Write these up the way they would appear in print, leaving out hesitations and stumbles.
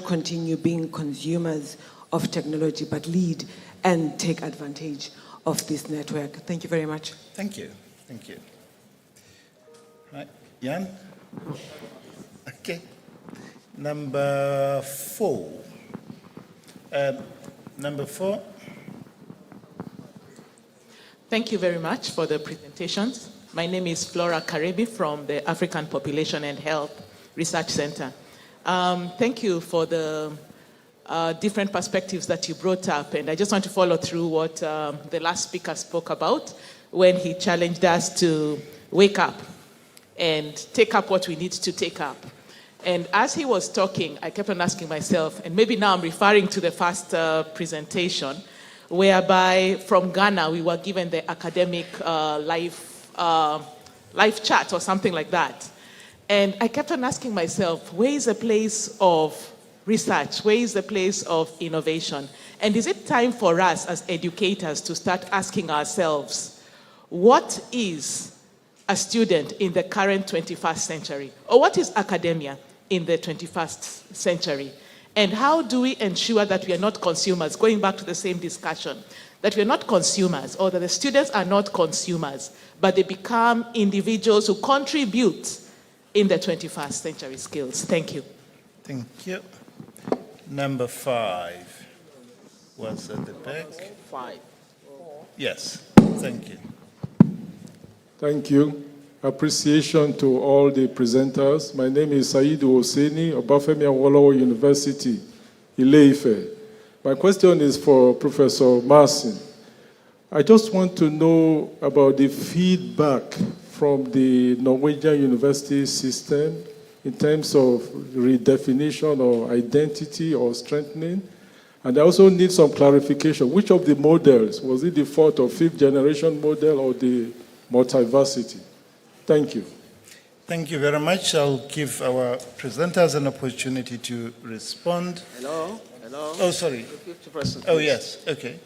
not continue being consumers of technology, but lead and take advantage of this network. Thank you very much. Thank you. Thank you. Right, Jan? Okay. Number 4. Number 4. Thank you very much for the presentations. My name is Flora Karebi from the African Population and Health Research Center. Thank you for the different perspectives that you brought up, and I just want to follow through what the last speaker spoke about when he challenged us to wake up and take up what we need to take up. And as he was talking, I kept on asking myself, and maybe now I'm referring to the first presentation, whereby from Ghana we were given the academic life chart or something like that. And I kept on asking myself, where is the place of research? Where is the place of innovation? And is it time for us as educators to start asking ourselves, what is a student in the current 21st century? Or what is academia in the 21st century? And how do we ensure that we are not consumers? Going back to the same discussion, that we are not consumers, or that the students are not consumers, but they become individuals who contribute in the 21st century skills. Thank you. Thank you. Number 5 was at the back. 5. Yes, thank you. Thank you. Appreciation to all the presenters. My name is Saidu Hosseini, Obafemi Awolowo University, Ile-Ife. My question is for Professor Marcin. I just want to know about the feedback from the Norwegian university system in terms of redefinition or identity or strengthening. And I also need some clarification. Which of the models, was it the 4th or 5th generation model or the multiversity? Thank you. Thank you very much. I'll give our presenters an opportunity to respond. Hello. Oh, sorry. Oh, yes. Okay.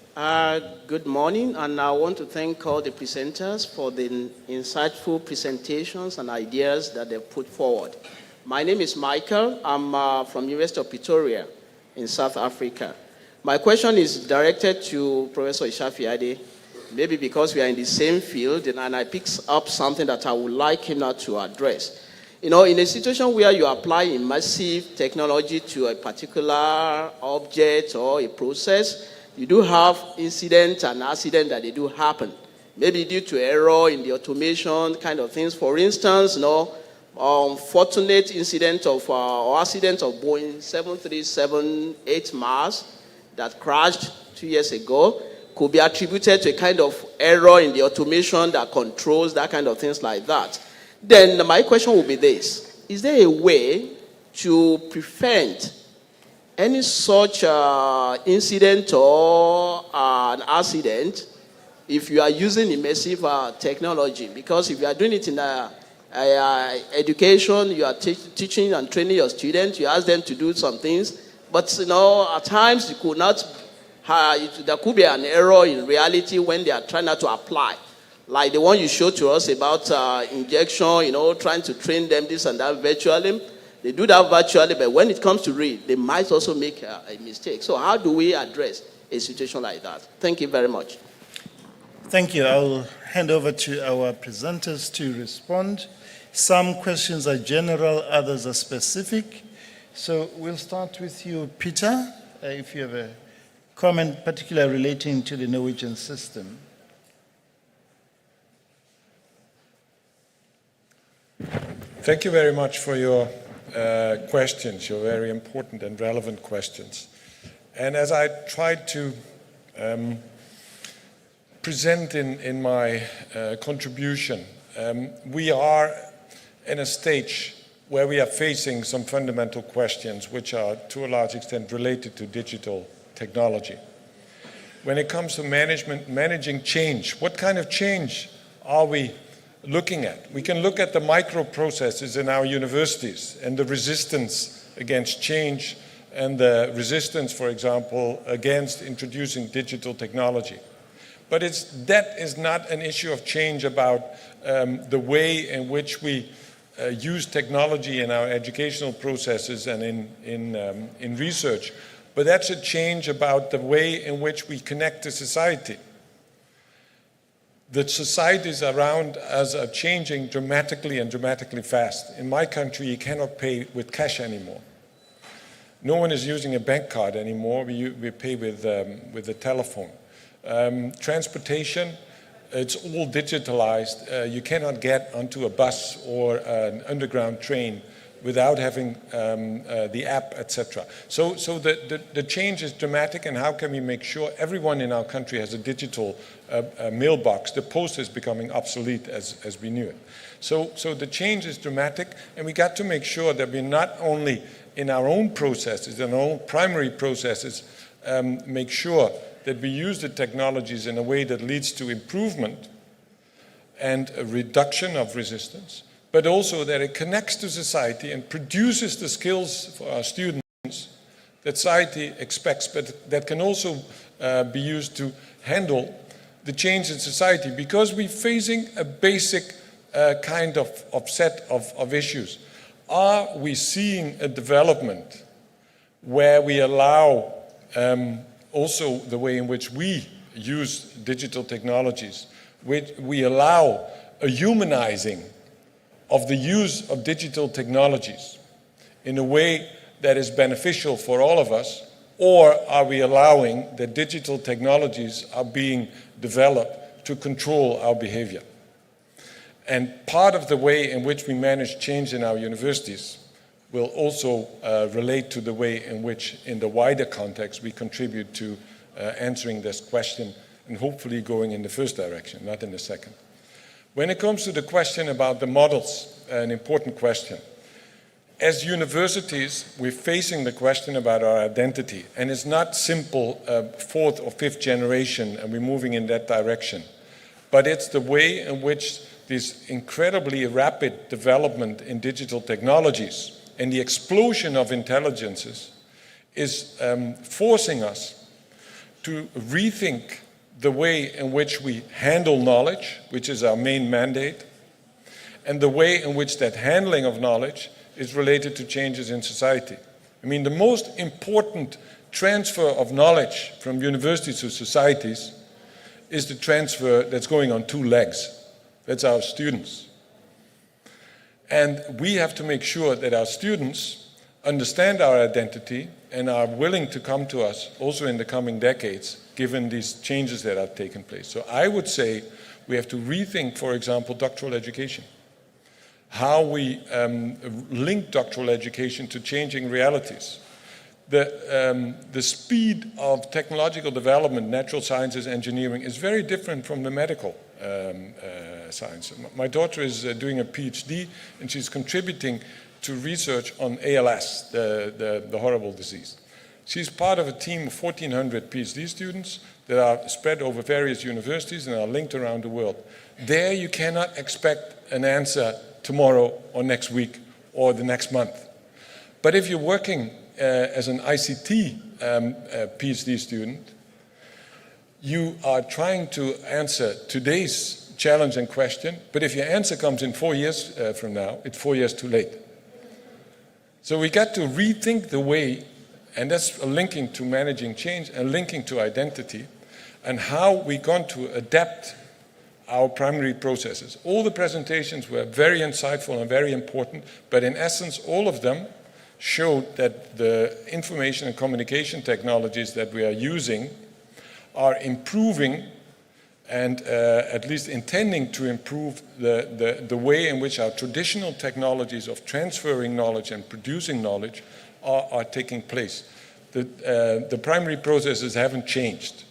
Good morning, and I want to thank all the presenters for the insightful presentations and ideas that they've put forward. My name is Michael. I'm from University of Pretoria in South Africa. My question is directed to Professor Ishafiade, maybe because we are in the same field, and I picked up something that I would like him now to address. You know, in a situation where you apply immersive technology to a particular object or a process, you do have incidents and accidents that they do happen. Maybe due to error in the automation kind of things. For instance, unfortunate incident of or accident of Boeing 737-8 MAX that crashed 2 years ago could be attributed to a kind of error in the automation that controls that kind of things like that. Then my question will be this: is there a way to prevent any such incident or an accident if you are using immersive technology? Because if you are doing it in education, you are teaching and training your students, you ask them to do some things, but at times you could not, there could be an error in reality when they are trying not to apply. Like the one you showed to us about injection, trying to train them this and that virtually. They do that virtually, but when it comes to read, they might also make a mistake. So how do we address a situation like that? Thank you very much. Thank you. I'll hand over to our presenters to respond. Some questions are general, others are specific. So we'll start with you, Peter, if you have a comment particularly relating to the Norwegian system. Thank you very much for your questions, your very important and relevant questions. And as I tried to present in my contribution, we are in a stage where we are facing some fundamental questions which are to a large extent related to digital technology. When it comes to managing change, what kind of change are we looking at? We can look at the microprocesses in our universities and the resistance against change and the resistance, for example, against introducing digital technology. But that is not an issue of change about the way in which we use technology in our educational processes and in research, but that's a change about the way in which we connect to society. The societies around us are changing dramatically and dramatically fast. In my country, you cannot pay with cash anymore. No one is using a bank card anymore. We pay with the telephone. Transportation, it's all digitalized. You cannot get onto a bus or an underground train without having the app, etc. So the change is dramatic, and how can we make sure everyone in our country has a digital mailbox? The post is becoming obsolete as we knew it. So the change is dramatic, and we got to make sure that we not only in our own processes, in our own primary processes, make sure that we use the technologies in a way that leads to improvement and a reduction of resistance, but also that it connects to society and produces the skills for our students that society expects, but that can also be used to handle the change in society, because we're facing a basic kind of set of issues. Are we seeing a development where we allow also the way in which we use digital technologies, we allow a humanizing of the use of digital technologies in a way that is beneficial for all of us, or are we allowing that digital technologies are being developed to control our behavior? And part of the way in which we manage change in our universities will also relate to the way in which, in the wider context, we contribute to answering this question and hopefully going in the first direction, not in the second. When it comes to the question about the models, an important question. As universities, we're facing the question about our identity, and it's not simple fourth or fifth generation and we're moving in that direction, but it's the way in which this incredibly rapid development in digital technologies and the explosion of intelligences is forcing us to rethink the way in which we handle knowledge, which is our main mandate, and the way in which that handling of knowledge is related to changes in society. I mean, the most important transfer of knowledge from universities to societies is the transfer that's going on two legs. That's our students. And we have to make sure that our students understand our identity and are willing to come to us also in the coming decades, given these changes that have taken place. So I would say we have to rethink, for example, doctoral education. How we link doctoral education to changing realities. The speed of technological development, natural sciences, engineering is very different from the medical science. My daughter is doing a PhD and she's contributing to research on ALS, the horrible disease. She's part of a team of 1,400 PhD students that are spread over various universities and are linked around the world. There you cannot expect an answer tomorrow or next week or the next month. But if you're working as an ICT PhD student, you are trying to answer today's challenge and question, but if your answer comes in 4 years from now, it's 4 years too late. So we got to rethink the way, and that's linking to managing change and linking to identity, and how we're going to adapt our primary processes. All the presentations were very insightful and very important, but in essence, all of them showed that the information and communication technologies that we are using are improving and at least intending to improve the way in which our traditional technologies of transferring knowledge and producing knowledge are taking place. The primary processes haven't changed.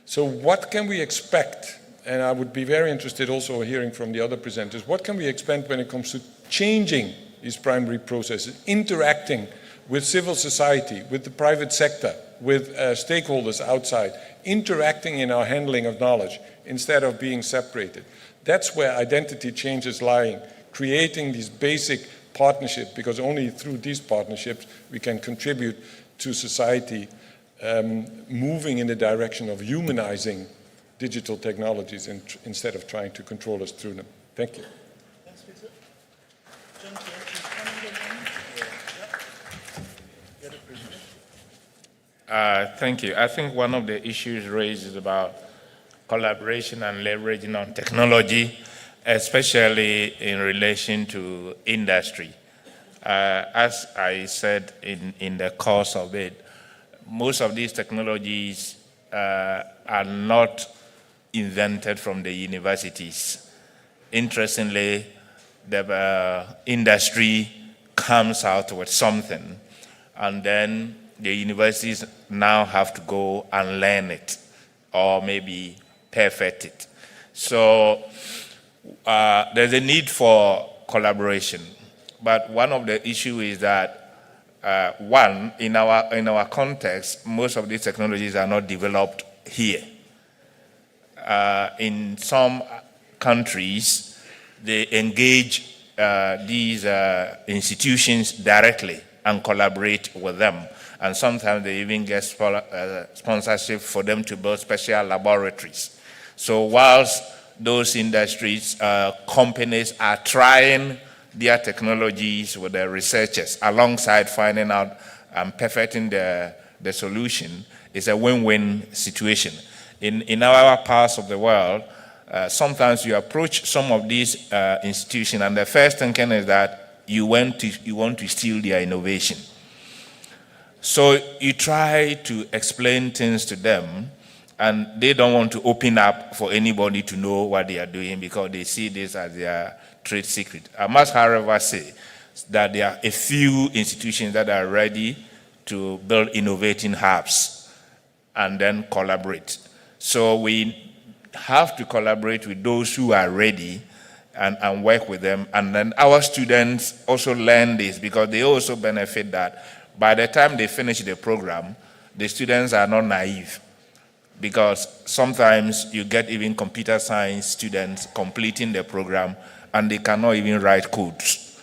So what can we expect? And I would be very interested also hearing from the other presenters, what can we expect when it comes to changing these primary processes, interacting with civil society, with the private sector, with stakeholders outside, interacting in our handling of knowledge instead of being separated. That's where identity change is lying, creating these basic partnerships, because only through these partnerships we can contribute to society moving in the direction of humanizing digital technologies instead of trying to control us through them. Thank you. Thanks, Peter. Thank you. I think one of the issues raised is about collaboration and leveraging on technology, especially in relation to industry. As I said in the course of it, most of these technologies are not invented from the universities. Interestingly, the industry comes out with something, and then the universities now have to go and learn it, or maybe perfect it. So there's a need for collaboration. But one of the issues is that, one, in our context, most of these technologies are not developed here. In some countries, they engage these institutions directly and collaborate with them. And sometimes they even get sponsorship for them to build special laboratories. So whilst those industries, companies are trying their technologies with the researchers alongside finding out and perfecting the solution, it's a win-win situation. In our parts of the world, sometimes you approach some of these institutions and the first thinking is that you want to steal their innovation. So you try to explain things to them, and they don't want to open up for anybody to know what they are doing because they see this as their trade secret. I must, however, say that there are a few institutions that are ready to build innovating hubs and then collaborate. So we have to collaborate with those who are ready and work with them. And then our students also learn this because they also benefit that by the time they finish the program, the students are not naive. Because sometimes you get even computer science students completing the program and they cannot even write codes,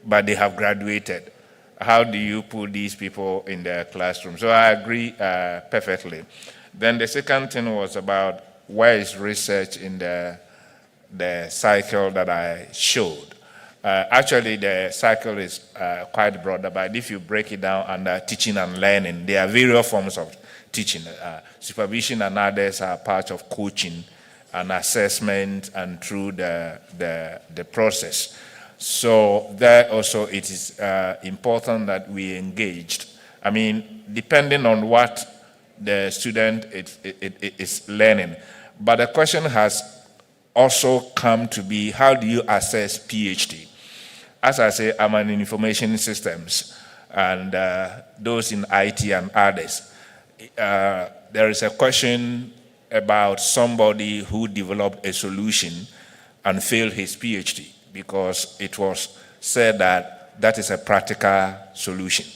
but they have graduated. How do you put these people in the classroom? So I agree perfectly. Then the second thing was about where is research in the cycle that I showed. Actually, the cycle is quite broad, but if you break it down under teaching and learning, there are various forms of teaching. Supervision and others are part of coaching and assessment and through the process. So there also it is important that we engaged. I mean, depending on what the student is learning. But the question has also come to be, how do you assess PhD? As I say, I'm in information systems and those in IT and others. There is a question about somebody who developed a solution and failed his PhD because it was said that that is a practical solution.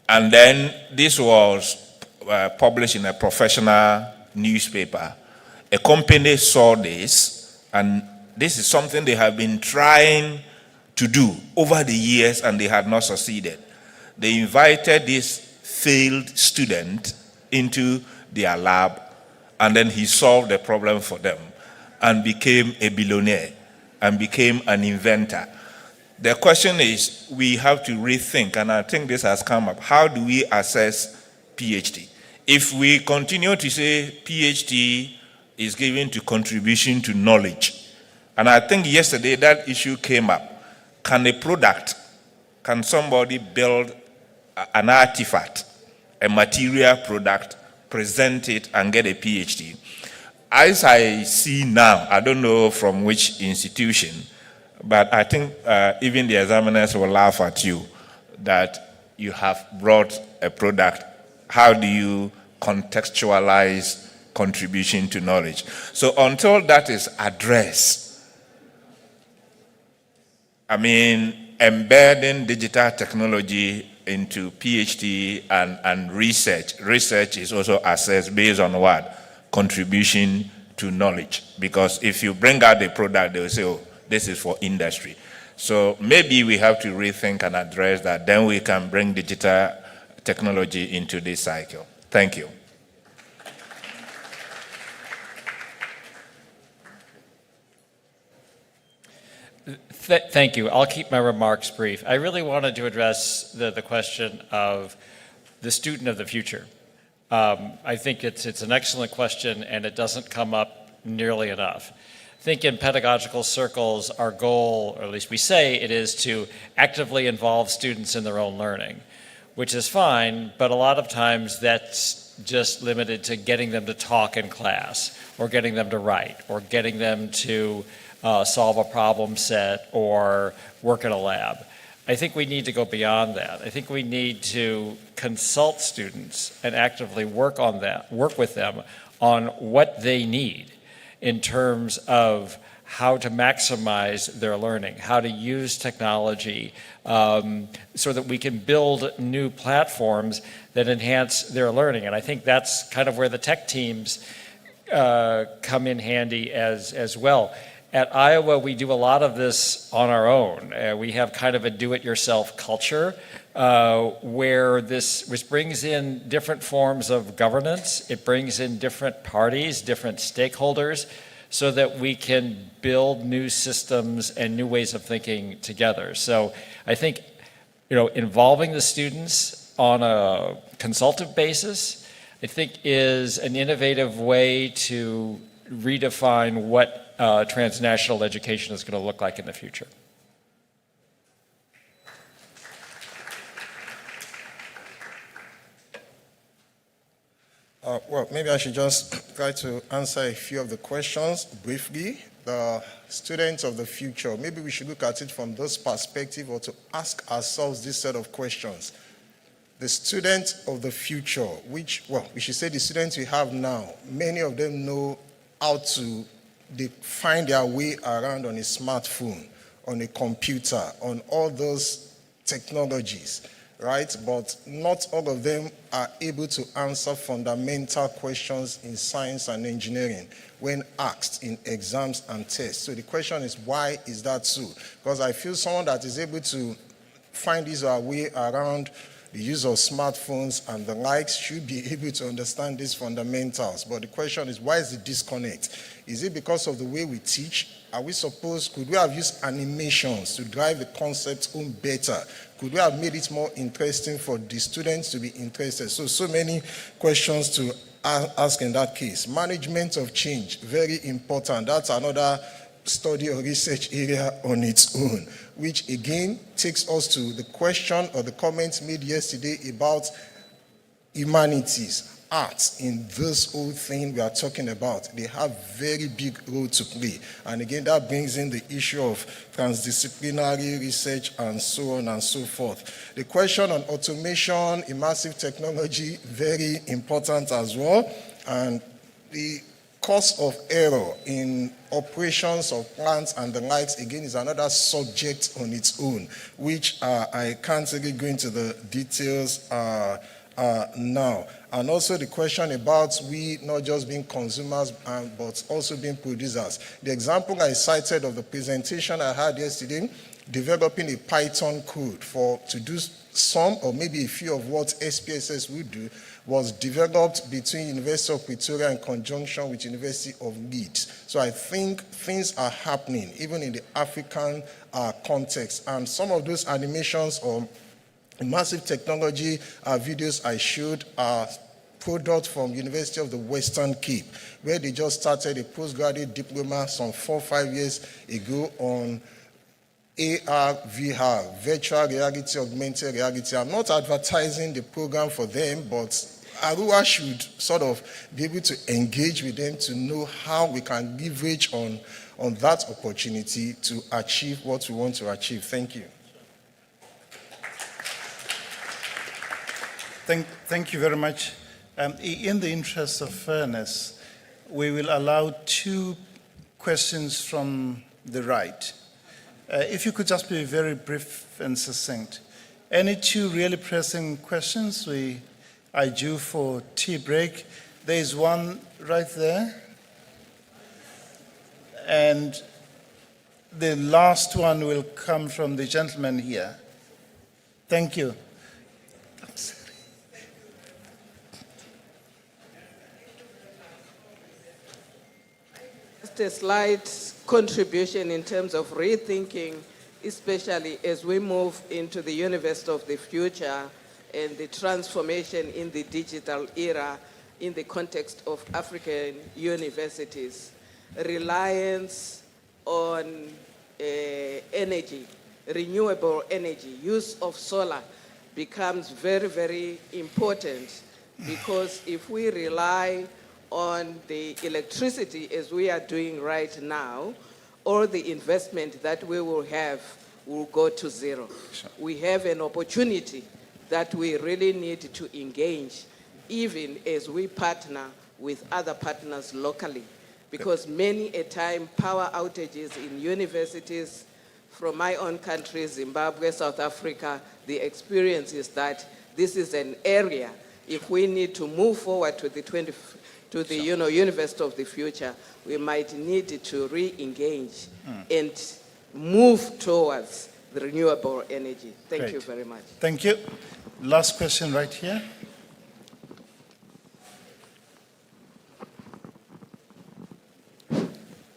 And then this was published in a professional newspaper. A company saw this, and this is something they have been trying to do over the years and they had not succeeded. They invited this failed student into their lab, and then he solved the problem for them and became a billionaire and became an inventor. The question is, we have to rethink, and I think this has come up. How do we assess PhD? If we continue to say PhD is given to contribution to knowledge, and I think yesterday that issue came up. Can somebody build an artifact, a material product, present it and get a PhD? As I see now, I don't know from which institution, but I think even the examiners will laugh at you that you have brought a product. How do you contextualize contribution to knowledge? So until that is addressed, I mean, embedding digital technology into PhD and research. Research is also assessed based on what? Contribution to knowledge. Because if you bring out the product, they will say, oh, this is for industry. So maybe we have to rethink and address that. Then we can bring digital technology into this cycle. Thank you. Thank you. I'll keep my remarks brief. I really wanted to address the question of the student of the future? I think it's an excellent question, and it doesn't come up nearly enough. I think in pedagogical circles, our goal, or at least we say it is, to actively involve students in their own learning, which is fine, but a lot of times that's just limited to getting them to talk in class, or getting them to write, or getting them to solve a problem set, or work in a lab. I think we need to go beyond that. I think we need to consult students and actively work with them on what they need in terms of how to maximize their learning, how to use technology, so that we can build new platforms that enhance their learning. And I think that's kind of where the tech teams come in handy as well. At Iowa, we do a lot of this on our own. We have kind of a do-it-yourself culture which brings in different forms of governance. It brings in different parties, different stakeholders, so that we can build new systems and new ways of thinking together. So I think, involving the students on a consultative basis, I think is an innovative way to redefine what transnational education is going to look like in the future. Well, maybe I should just try to answer a few of the questions briefly. The students of the future, maybe we should look at it from this perspective, or to ask ourselves this set of questions. The students of the future, we should say the students we have now, many of them know how to find their way around on a smartphone, on a computer, on all those technologies, right? But not all of them are able to answer fundamental questions in science and engineering when asked in exams and tests. So the question is, why is that so? Because I feel someone that is able to find his way around the use of smartphones and the likes should be able to understand these fundamentals. But the question is, why is the disconnect? Is it because of the way we teach? Could we have used animations to drive the concepts home better? Could we have made it more interesting for the students to be interested? So many questions to ask in that case. Management of change, very important. That's another study or research area on its own, which again takes us to the question or the comments made yesterday about humanities, arts in this whole thing we are talking about. They have very big role to play. And again, that brings in the issue of transdisciplinary research and so on and so forth. The question on automation, immersive technology, very important as well. And the cost of error in operations of plants and the likes, again, is another subject on its own, which I can't really go into the details now. And also the question about we not just being consumers, but also being producers. The example I cited of the presentation I had yesterday, developing a Python code to do some or maybe a few of what SPSS would do, was developed between University of Pretoria in conjunction with University of Leeds. So I think things are happening even in the African context. And some of those animations or immersive technology videos I showed are products from University of the Western Cape, where they just started a postgraduate diploma some 4 or 5 years ago on AR, VR, virtual reality, augmented reality. I'm not advertising the program for them, but ARUA should sort of be able to engage with them to know how we can leverage on that opportunity to achieve what we want to achieve. Thank you. Thank you very much. In the interest of fairness, we will allow 2 questions from the right. If you could just be very brief and succinct. Any 2 really pressing questions? We are due for tea break. There is one right there. And the last one will come from the gentleman here. Thank you. A slight contribution in terms of rethinking, especially as we move into the university of the future, and the transformation in the digital era in the context of African universities. Reliance on energy, renewable energy, use of solar becomes very, very important, because if we rely on the electricity as we are doing right now, all the investment that we will have will go to zero. Sure. We have an opportunity that we really need to engage, even as we partner with other partners locally. Because many a time, power outages in universities, from my own country, Zimbabwe, South Africa, the experience is that this is an area, if we need to move forward to the university of the future, we might need to re-engage and move towards the renewable energy. Thank Great. you very much. Thank you. Last question right here.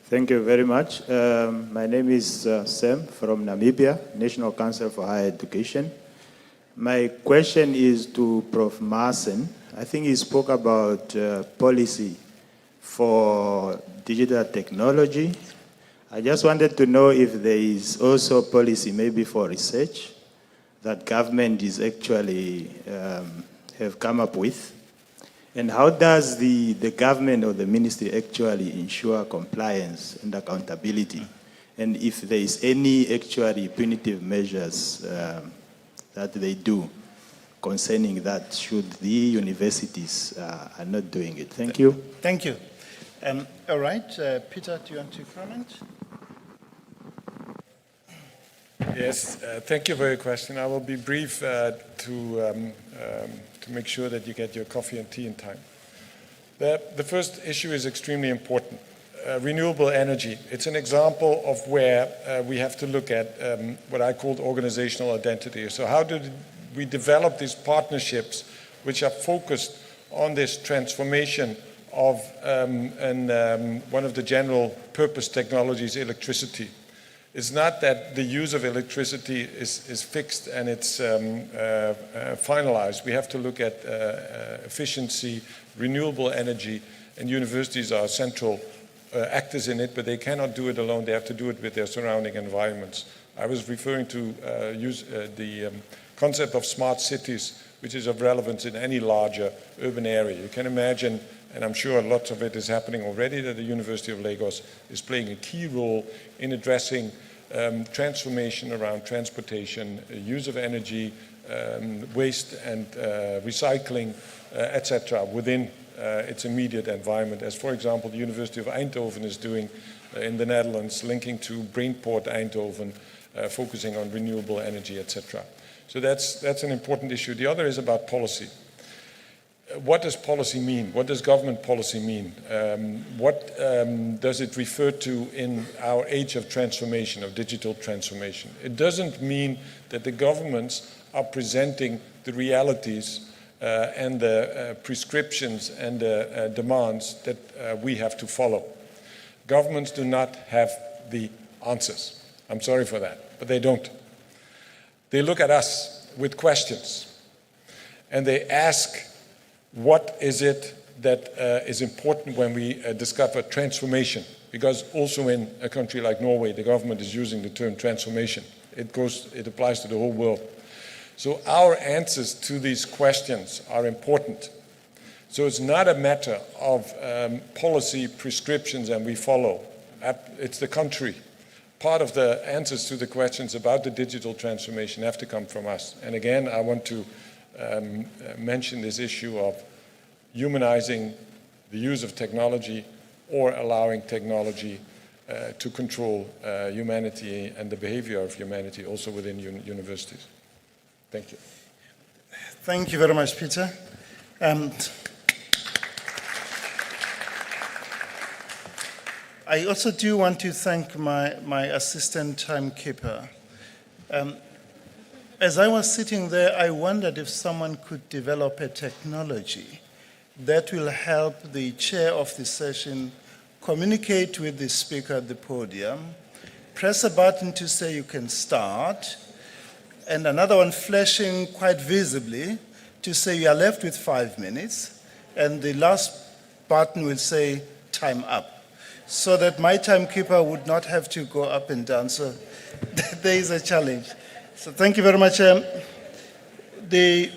Thank you very much. My name is Sam from Namibia, National Council for Higher Education. My question is to Prof. Marson. I think he spoke about policy for digital technology. I just wanted to know if there is also policy maybe for research that government is actually have come up with. And how does the government or the ministry actually ensure compliance and accountability? And if there is any actually punitive measures that they do concerning that, should the universities are not doing it? Thank you. Thank you. All right, Peter, do you want to comment? Yes, thank you for your question. I will be brief to make sure that you get your coffee and tea in time. The first issue is extremely important. Renewable energy. It's an example of where we have to look at what I called organizational identity. So how do we develop these partnerships which are focused on this transformation of one of the general purpose technologies, electricity. It's not that the use of electricity is fixed and it's finalized. We have to look at efficiency, renewable energy, and universities are central actors in it, but they cannot do it alone. They have to do it with their surrounding environments. I was referring to the concept of smart cities, which is of relevance in any larger urban area. You can imagine, and I'm sure lots of it is happening already, that the University of Lagos is playing a key role in addressing transformation around transportation, use of energy, waste and recycling, etc., within its immediate environment, as for example the University of Eindhoven is doing in the Netherlands, linking to Brainport Eindhoven, focusing on renewable energy, etc. So that's an important issue. The other is about policy. What does policy mean? What does government policy mean? What does it refer to in our age of transformation, of digital transformation? It doesn't mean that the governments are presenting the realities and the prescriptions and the demands that we have to follow. Governments do not have the answers. I'm sorry for that, but they don't. They look at us with questions and they ask, what is it that is important when we discover transformation? Because also in a country like Norway, the government is using the term transformation. It applies to the whole world. So our answers to these questions are important. So it's not a matter of policy prescriptions and we follow. It's the country. Part of the answers to the questions about the digital transformation have to come from us. And again, I want to mention this issue of humanizing the use of technology or allowing technology to control humanity and the behavior of humanity also within universities. Thank you. Thank you very much, Peter. I also do want to thank my assistant timekeeper. As I was sitting there, I wondered if someone could develop a technology that will help the chair of the session communicate with the speaker at the podium, press a button to say you can start, and another one flashing quite visibly to say you are left with 5 minutes, and the last button will say time up, so that my timekeeper would not have to go up and down. So there is a challenge. So thank you very much. The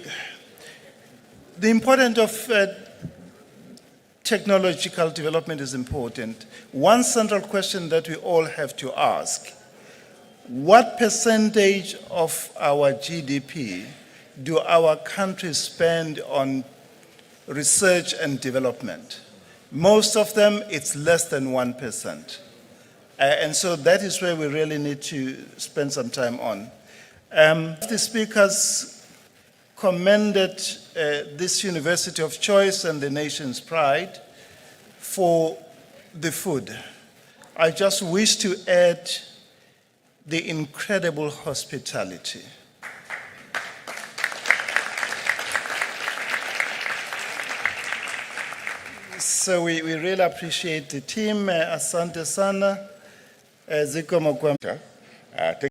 importance of technological development is important. One central question that we all have to ask: what percentage of our GDP do our countries spend on research and development? Most of them, it's less than 1%. And so that is where we really need to spend some time on. The speakers commended this university of choice and the nation's pride for the food. I just wish to add the incredible hospitality. So we really appreciate the team. Asante sana. Ziko Mokwam.